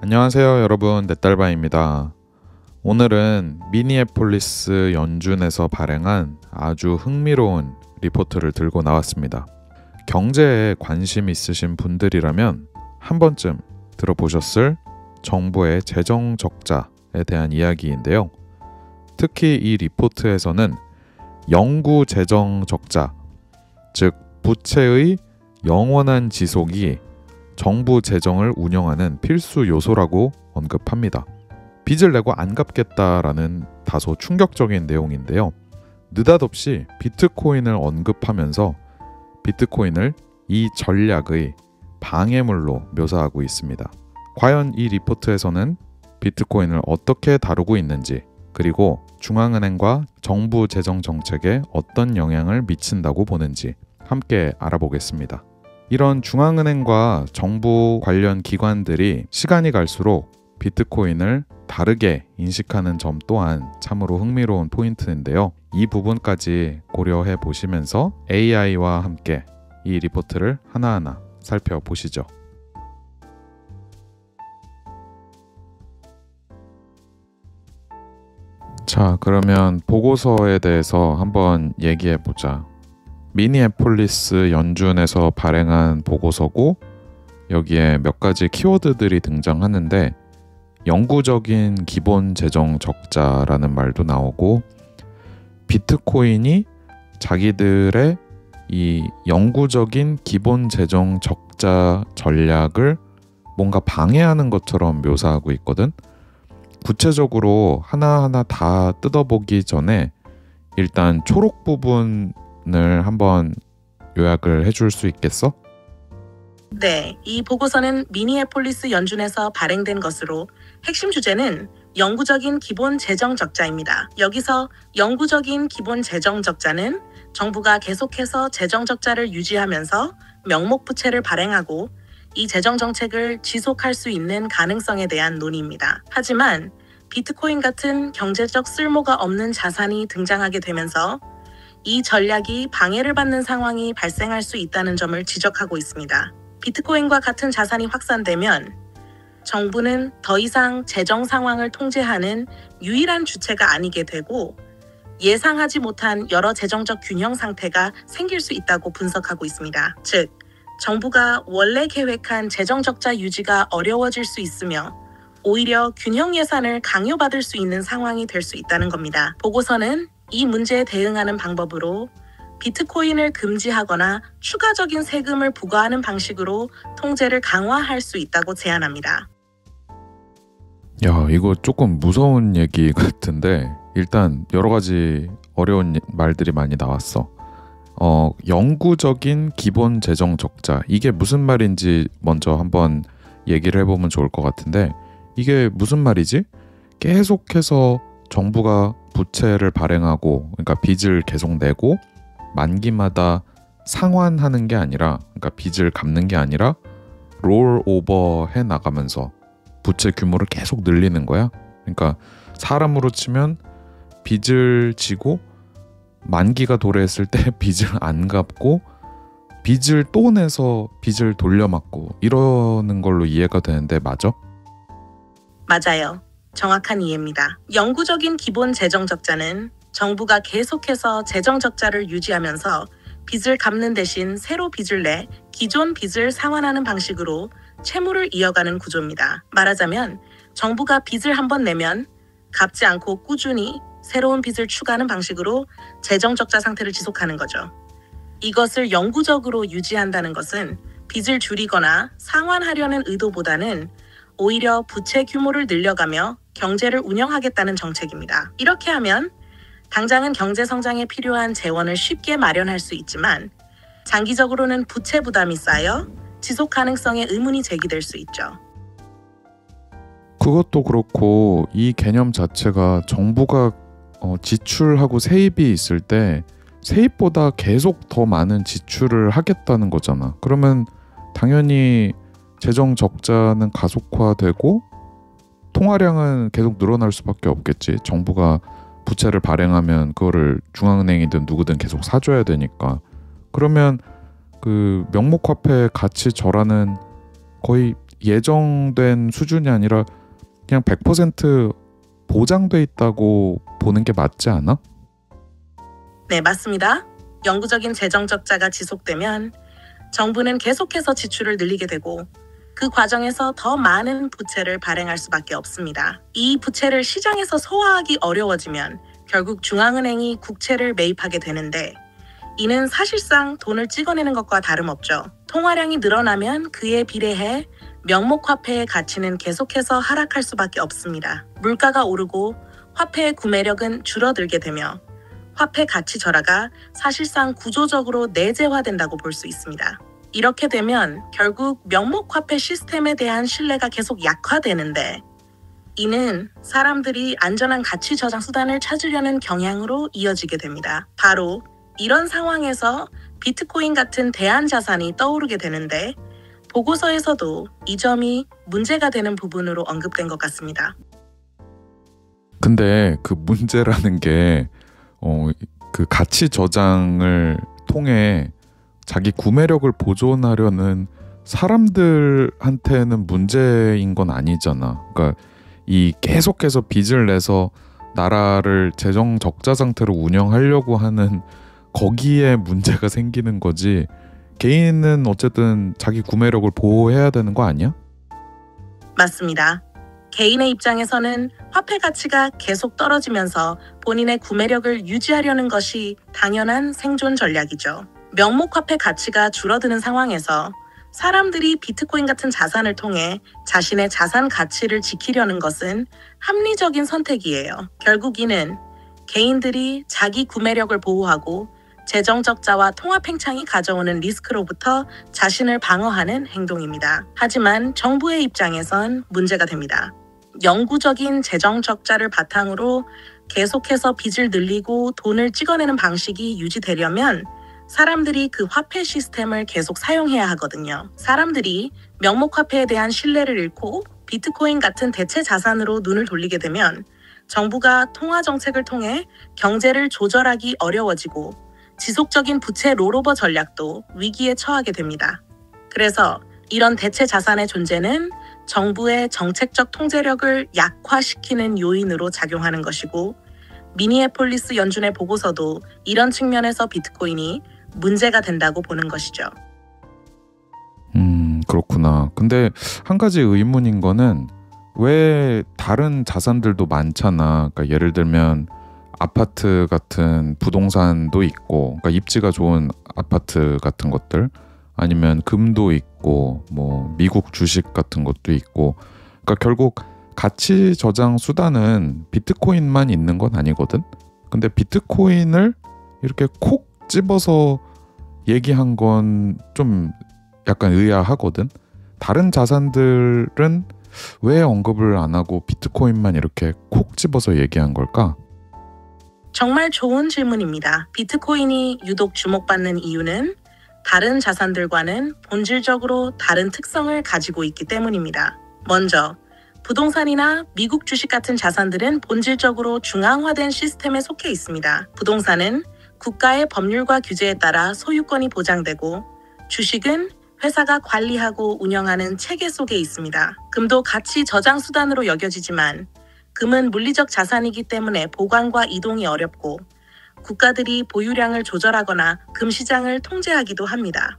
안녕하세요 여러분, 넷달바입니다. 오늘은 미니애폴리스 연준에서 발행한 아주 흥미로운 리포트를 들고 나왔습니다. 경제에 관심 있으신 분들이라면 한 번쯤 들어보셨을 정부의 재정 적자에 대한 이야기인데요. 특히 이 리포트에서는 영구 재정 적자, 즉 부채의 영원한 지속이 정부 재정을 운영하는 필수 요소라고 언급합니다. 빚을 내고 안 갚겠다라는 다소 충격적인 내용인데요. 느닷없이 비트코인을 언급하면서 비트코인을 이 전략의 방해물로 묘사하고 있습니다. 과연 이 리포트에서는 비트코인을 어떻게 다루고 있는지, 그리고 중앙은행과 정부 재정 정책에 어떤 영향을 미친다고 보는지 함께 알아보겠습니다. 이런 중앙은행과 정부 관련 기관들이 시간이 갈수록 비트코인을 다르게 인식하는 점 또한 참으로 흥미로운 포인트인데요. 이 부분까지 고려해 보시면서 AI와 함께 이 리포트를 하나하나 살펴보시죠. 자, 그러면 보고서에 대해서 한번 얘기해 보자. 미니애폴리스 연준에서 발행한 보고서고, 여기에 몇 가지 키워드들이 등장하는데 영구적인 기본 재정 적자라는 말도 나오고, 비트코인이 자기들의 이 영구적인 기본 재정 적자 전략을 뭔가 방해하는 것처럼 묘사하고 있거든. 구체적으로 하나하나 다 뜯어보기 전에 일단 초록 부분을 한번 요약을 해줄 수 있겠어? 네, 이 보고서는 미니애폴리스 연준에서 발행된 것으로 핵심 주제는 영구적인 기본 재정 적자입니다. 여기서 영구적인 기본 재정 적자는 정부가 계속해서 재정 적자를 유지하면서 명목 부채를 발행하고 이 재정 정책을 지속할 수 있는 가능성에 대한 논의입니다. 하지만 비트코인 같은 경제적 쓸모가 없는 자산이 등장하게 되면서 이 전략이 방해를 받는 상황이 발생할 수 있다는 점을 지적하고 있습니다. 비트코인과 같은 자산이 확산되면 정부는 더 이상 재정 상황을 통제하는 유일한 주체가 아니게 되고 예상하지 못한 여러 재정적 균형 상태가 생길 수 있다고 분석하고 있습니다. 즉, 정부가 원래 계획한 재정 적자 유지가 어려워질 수 있으며 오히려 균형 예산을 강요받을 수 있는 상황이 될 수 있다는 겁니다. 보고서는 이 문제에 대응하는 방법으로 비트코인을 금지하거나 추가적인 세금을 부과하는 방식으로 통제를 강화할 수 있다고 제안합니다. 야, 이거 조금 무서운 얘기 같은데 일단 여러 가지 어려운 말들이 많이 나왔어. 영구적인 기본 재정 적자, 이게 무슨 말인지 먼저 한번 얘기를 해보면 좋을 것 같은데, 이게 무슨 말이지? 계속해서 정부가 부채를 발행하고, 그러니까 빚을 계속 내고 만기마다 상환하는 게 아니라, 그러니까 빚을 갚는 게 아니라 롤 오버 해 나가면서 부채 규모를 계속 늘리는 거야. 그러니까 사람으로 치면 빚을 지고 만기가 도래했을 때 빚을 안 갚고 빚을 또 내서 빚을 돌려막고 이러는 걸로 이해가 되는데 맞아? 맞아요. 정확한 이해입니다. 영구적인 기본 재정 적자는 정부가 계속해서 재정 적자를 유지하면서 빚을 갚는 대신 새로 빚을 내 기존 빚을 상환하는 방식으로 채무를 이어가는 구조입니다. 말하자면 정부가 빚을 한번 내면 갚지 않고 꾸준히 새로운 빚을 추가하는 방식으로 재정 적자 상태를 지속하는 거죠. 이것을 영구적으로 유지한다는 것은 빚을 줄이거나 상환하려는 의도보다는 오히려 부채 규모를 늘려가며 경제를 운영하겠다는 정책입니다. 이렇게 하면 당장은 경제 성장에 필요한 재원을 쉽게 마련할 수 있지만 장기적으로는 부채 부담이 쌓여 지속 가능성에 의문이 제기될 수 있죠. 그것도 그렇고 이 개념 자체가 정부가 지출하고 세입이 있을 때 세입보다 계속 더 많은 지출을 하겠다는 거잖아. 그러면 당연히 재정 적자는 가속화되고 통화량은 계속 늘어날 수밖에 없겠지. 정부가 부채를 발행하면 그거를 중앙은행이든 누구든 계속 사줘야 되니까. 그러면 그 명목화폐 가치 절하는 거의 예정된 수준이 아니라 그냥 100% 보장돼 있다고 보는 게 맞지 않아? 네, 맞습니다. 영구적인 재정 적자가 지속되면 정부는 계속해서 지출을 늘리게 되고 그 과정에서 더 많은 부채를 발행할 수밖에 없습니다. 이 부채를 시장에서 소화하기 어려워지면 결국 중앙은행이 국채를 매입하게 되는데 이는 사실상 돈을 찍어내는 것과 다름없죠. 통화량이 늘어나면 그에 비례해 명목화폐의 가치는 계속해서 하락할 수밖에 없습니다. 물가가 오르고 화폐의 구매력은 줄어들게 되며 화폐 가치 절하가 사실상 구조적으로 내재화된다고 볼 수 있습니다. 이렇게 되면 결국 명목화폐 시스템에 대한 신뢰가 계속 약화되는데 이는 사람들이 안전한 가치 저장 수단을 찾으려는 경향으로 이어지게 됩니다. 바로 이런 상황에서 비트코인 같은 대안 자산이 떠오르게 되는데 보고서에서도 이 점이 문제가 되는 부분으로 언급된 것 같습니다. 근데 그 문제라는 게 그 가치 저장을 통해 자기 구매력을 보존하려는 사람들한테는 문제인 건 아니잖아. 그러니까 이 계속해서 빚을 내서 나라를 재정 적자 상태로 운영하려고 하는 거기에 문제가 생기는 거지. 개인은 어쨌든 자기 구매력을 보호해야 되는 거 아니야? 맞습니다. 개인의 입장에서는 화폐 가치가 계속 떨어지면서 본인의 구매력을 유지하려는 것이 당연한 생존 전략이죠. 명목화폐 가치가 줄어드는 상황에서 사람들이 비트코인 같은 자산을 통해 자신의 자산 가치를 지키려는 것은 합리적인 선택이에요. 결국 이는 개인들이 자기 구매력을 보호하고 재정 적자와 통화 팽창이 가져오는 리스크로부터 자신을 방어하는 행동입니다. 하지만 정부의 입장에선 문제가 됩니다. 영구적인 재정 적자를 바탕으로 계속해서 빚을 늘리고 돈을 찍어내는 방식이 유지되려면 사람들이 그 화폐 시스템을 계속 사용해야 하거든요. 사람들이 명목화폐에 대한 신뢰를 잃고 비트코인 같은 대체 자산으로 눈을 돌리게 되면 정부가 통화 정책을 통해 경제를 조절하기 어려워지고 지속적인 부채 롤오버 전략도 위기에 처하게 됩니다. 그래서 이런 대체 자산의 존재는 정부의 정책적 통제력을 약화시키는 요인으로 작용하는 것이고 미니애폴리스 연준의 보고서도 이런 측면에서 비트코인이 문제가 된다고 보는 것이죠. 그렇구나. 근데 한 가지 의문인 거는 왜 다른 자산들도 많잖아. 그러니까 예를 들면 아파트 같은 부동산도 있고, 그러니까 입지가 좋은 아파트 같은 것들, 아니면 금도 있고, 뭐 미국 주식 같은 것도 있고, 그러니까 결국 가치 저장 수단은 비트코인만 있는 건 아니거든. 근데 비트코인을 이렇게 콕 집어서 얘기한 건 좀 약간 의아하거든. 다른 자산들은 왜 언급을 안 하고 비트코인만 이렇게 콕 집어서 얘기한 걸까? 정말 좋은 질문입니다. 비트코인이 유독 주목받는 이유는 다른 자산들과는 본질적으로 다른 특성을 가지고 있기 때문입니다. 먼저 부동산이나 미국 주식 같은 자산들은 본질적으로 중앙화된 시스템에 속해 있습니다. 부동산은 국가의 법률과 규제에 따라 소유권이 보장되고 주식은 회사가 관리하고 운영하는 체계 속에 있습니다. 금도 가치 저장 수단으로 여겨지지만 금은 물리적 자산이기 때문에 보관과 이동이 어렵고 국가들이 보유량을 조절하거나 금 시장을 통제하기도 합니다.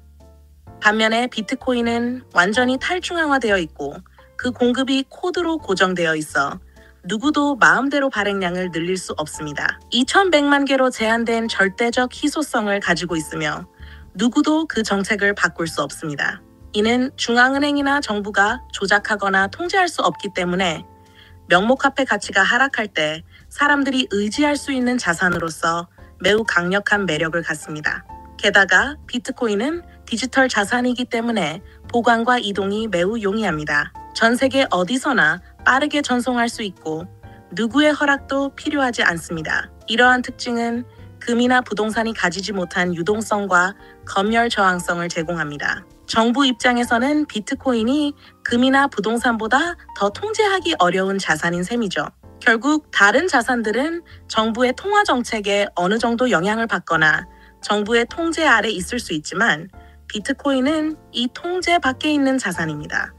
반면에 비트코인은 완전히 탈중앙화되어 있고 그 공급이 코드로 고정되어 있어 누구도 마음대로 발행량을 늘릴 수 없습니다. 2100만 개로 제한된 절대적 희소성을 가지고 있으며 누구도 그 정책을 바꿀 수 없습니다. 이는 중앙은행이나 정부가 조작하거나 통제할 수 없기 때문에 명목화폐 가치가 하락할 때 사람들이 의지할 수 있는 자산으로서 매우 강력한 매력을 갖습니다. 게다가 비트코인은 디지털 자산이기 때문에 보관과 이동이 매우 용이합니다. 전 세계 어디서나 빠르게 전송할 수 있고 누구의 허락도 필요하지 않습니다. 이러한 특징은 금이나 부동산이 가지지 못한 유동성과 검열 저항성을 제공합니다. 정부 입장에서는 비트코인이 금이나 부동산보다 더 통제하기 어려운 자산인 셈이죠. 결국 다른 자산들은 정부의 통화 정책에 어느 정도 영향을 받거나 정부의 통제 아래 있을 수 있지만 비트코인은 이 통제 밖에 있는 자산입니다.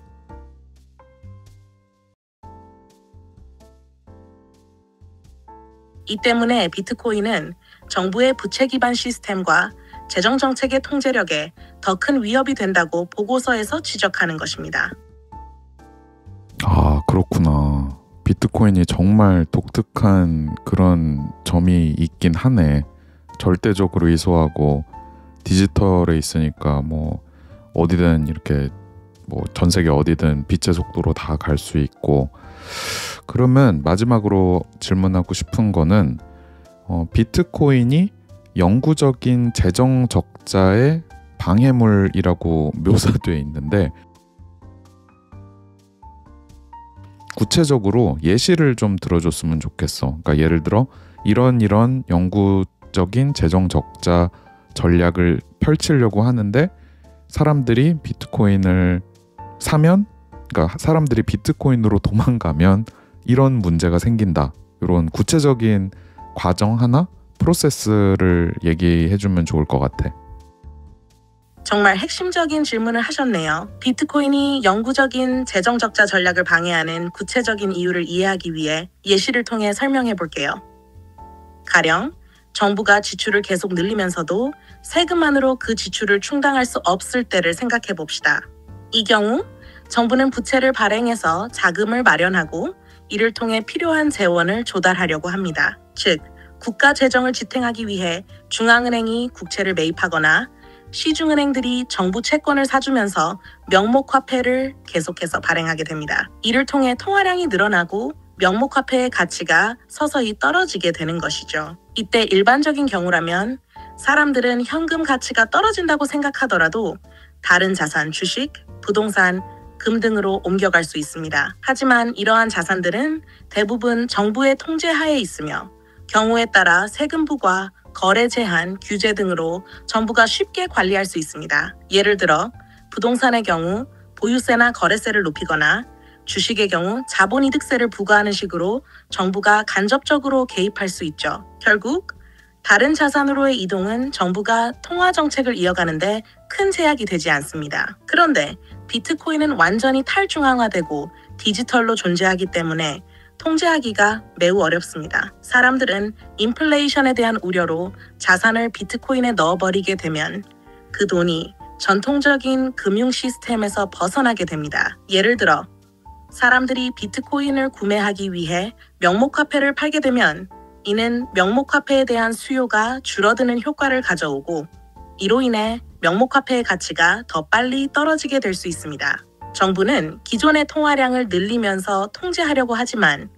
이 때문에 비트코인은 정부의 부채 기반 시스템과 재정 정책의 통제력에 더 큰 위협이 된다고 보고서에서 지적하는 것입니다. 아, 그렇구나. 비트코인이 정말 독특한 그런 점이 있긴 하네. 절대적으로 이소하고 디지털에 있으니까 뭐 어디든 이렇게 뭐 전 세계 어디든 빛의 속도로 다 갈 수 있고. 그러면 마지막으로 질문하고 싶은 거는 비트코인이 영구적인 재정 적자의 방해물이라고 묘사되어 있는데 구체적으로 예시를 좀 들어줬으면 좋겠어. 그러니까 예를 들어 이런 영구적인 재정 적자 전략을 펼치려고 하는데 사람들이 비트코인을 사면, 그러니까 사람들이 비트코인으로 도망가면 이런 문제가 생긴다. 이런 구체적인 과정 하나, 프로세스를 얘기해주면 좋을 것 같아. 정말 핵심적인 질문을 하셨네요. 비트코인이 영구적인 재정 적자 전략을 방해하는 구체적인 이유를 이해하기 위해 예시를 통해 설명해 볼게요. 가령 정부가 지출을 계속 늘리면서도 세금만으로 그 지출을 충당할 수 없을 때를 생각해 봅시다. 이 경우 정부는 부채를 발행해서 자금을 마련하고 이를 통해 필요한 재원을 조달하려고 합니다. 즉, 국가 재정을 지탱하기 위해 중앙은행이 국채를 매입하거나 시중은행들이 정부 채권을 사주면서 명목화폐를 계속해서 발행하게 됩니다. 이를 통해 통화량이 늘어나고 명목화폐의 가치가 서서히 떨어지게 되는 것이죠. 이때 일반적인 경우라면 사람들은 현금 가치가 떨어진다고 생각하더라도 다른 자산, 주식, 부동산, 금 등으로 옮겨갈 수 있습니다. 하지만 이러한 자산들은 대부분 정부의 통제하에 있으며 경우에 따라 세금 부과, 거래 제한, 규제 등으로 정부가 쉽게 관리할 수 있습니다. 예를 들어 부동산의 경우 보유세나 거래세를 높이거나 주식의 경우 자본이득세를 부과하는 식으로 정부가 간접적으로 개입할 수 있죠. 결국 다른 자산으로의 이동은 정부가 통화 정책을 이어가는데 큰 제약이 되지 않습니다. 그런데 비트코인은 완전히 탈중앙화되고 디지털로 존재하기 때문에 통제하기가 매우 어렵습니다. 사람들은 인플레이션에 대한 우려로 자산을 비트코인에 넣어버리게 되면 그 돈이 전통적인 금융 시스템에서 벗어나게 됩니다. 예를 들어 사람들이 비트코인을 구매하기 위해 명목화폐를 팔게 되면 이는 명목화폐에 대한 수요가 줄어드는 효과를 가져오고 이로 인해 명목화폐의 가치가 더 빨리 떨어지게 될 수 있습니다. 정부는 기존의 통화량을 늘리면서 통제하려고 하지만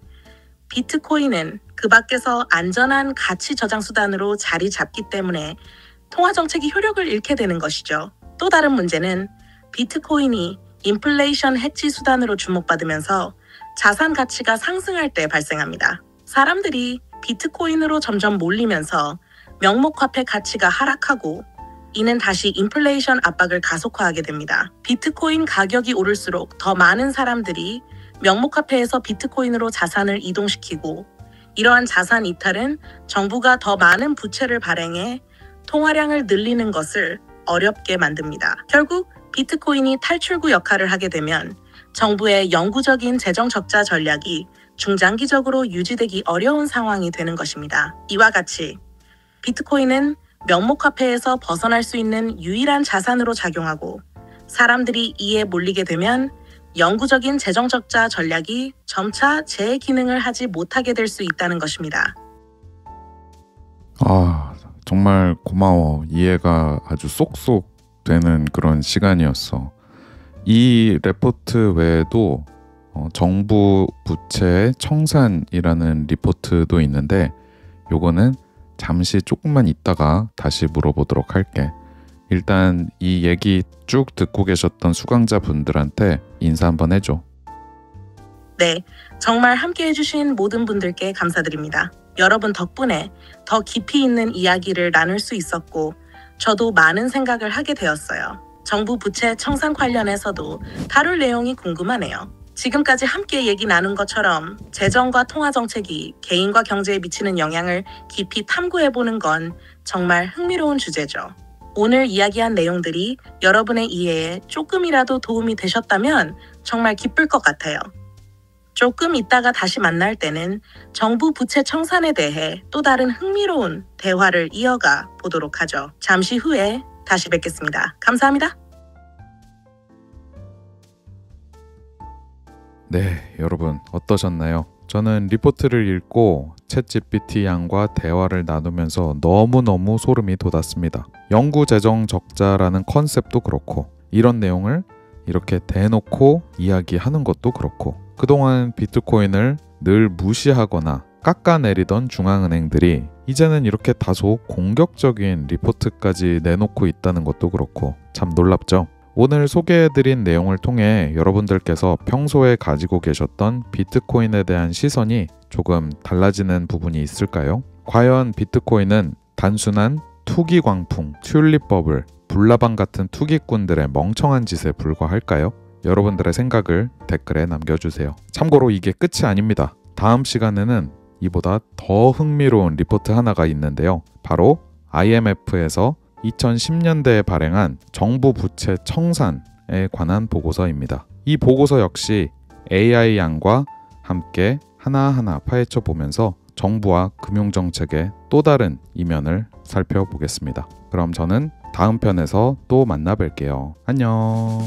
비트코인은 그 밖에서 안전한 가치 저장 수단으로 자리 잡기 때문에 통화 정책이 효력을 잃게 되는 것이죠. 또 다른 문제는 비트코인이 인플레이션 해지 수단으로 주목받으면서 자산 가치가 상승할 때 발생합니다. 사람들이 비트코인으로 점점 몰리면서 명목화폐 가치가 하락하고 이는 다시 인플레이션 압박을 가속화하게 됩니다. 비트코인 가격이 오를수록 더 많은 사람들이 명목화폐에서 비트코인으로 자산을 이동시키고 이러한 자산 이탈은 정부가 더 많은 부채를 발행해 통화량을 늘리는 것을 어렵게 만듭니다. 결국 비트코인이 탈출구 역할을 하게 되면 정부의 영구적인 재정 적자 전략이 중장기적으로 유지되기 어려운 상황이 되는 것입니다. 이와 같이 비트코인은 명목화폐에서 벗어날 수 있는 유일한 자산으로 작용하고 사람들이 이에 몰리게 되면 영구적인 재정 적자 전략이 점차 제 기능을 하지 못하게 될 수 있다는 것입니다. 아, 정말 고마워. 이해가 아주 쏙쏙 되는 그런 시간이었어. 이 레포트 외에도 정부 부채 청산이라는 리포트도 있는데 요거는 잠시 조금만 있다가 다시 물어보도록 할게. 일단 이 얘기 쭉 듣고 계셨던 수강자분들한테 인사 한번 해줘. 네, 정말 함께 해주신 모든 분들께 감사드립니다. 여러분 덕분에 더 깊이 있는 이야기를 나눌 수 있었고 저도 많은 생각을 하게 되었어요. 정부 부채 청산 관련해서도 다룰 내용이 궁금하네요. 지금까지 함께 얘기 나눈 것처럼 재정과 통화 정책이 개인과 경제에 미치는 영향을 깊이 탐구해보는 건 정말 흥미로운 주제죠. 오늘 이야기한 내용들이 여러분의 이해에 조금이라도 도움이 되셨다면 정말 기쁠 것 같아요. 조금 있다가 다시 만날 때는 정부 부채 청산에 대해 또 다른 흥미로운 대화를 이어가 보도록 하죠. 잠시 후에 다시 뵙겠습니다. 감사합니다. 네, 여러분 어떠셨나요? 저는 리포트를 읽고 챗GPT 양과 대화를 나누면서 너무너무 소름이 돋았습니다. 영구 재정 적자라는 컨셉도 그렇고 이런 내용을 이렇게 대놓고 이야기하는 것도 그렇고 그동안 비트코인을 늘 무시하거나 깎아내리던 중앙은행들이 이제는 이렇게 다소 공격적인 리포트까지 내놓고 있다는 것도 그렇고 참 놀랍죠? 오늘 소개해드린 내용을 통해 여러분들께서 평소에 가지고 계셨던 비트코인에 대한 시선이 조금 달라지는 부분이 있을까요? 과연 비트코인은 단순한 투기 광풍, 튤립 버블, 불나방 같은 투기꾼들의 멍청한 짓에 불과할까요? 여러분들의 생각을 댓글에 남겨주세요. 참고로 이게 끝이 아닙니다. 다음 시간에는 이보다 더 흥미로운 리포트 하나가 있는데요. 바로 IMF에서 2010년대에 발행한 정부 부채 청산에 관한 보고서입니다. 이 보고서 역시 AI 양과 함께 하나하나 파헤쳐 보면서 정부와 금융정책의 또 다른 이면을 살펴보겠습니다. 그럼 저는 다음 편에서 또 만나 뵐게요. 안녕.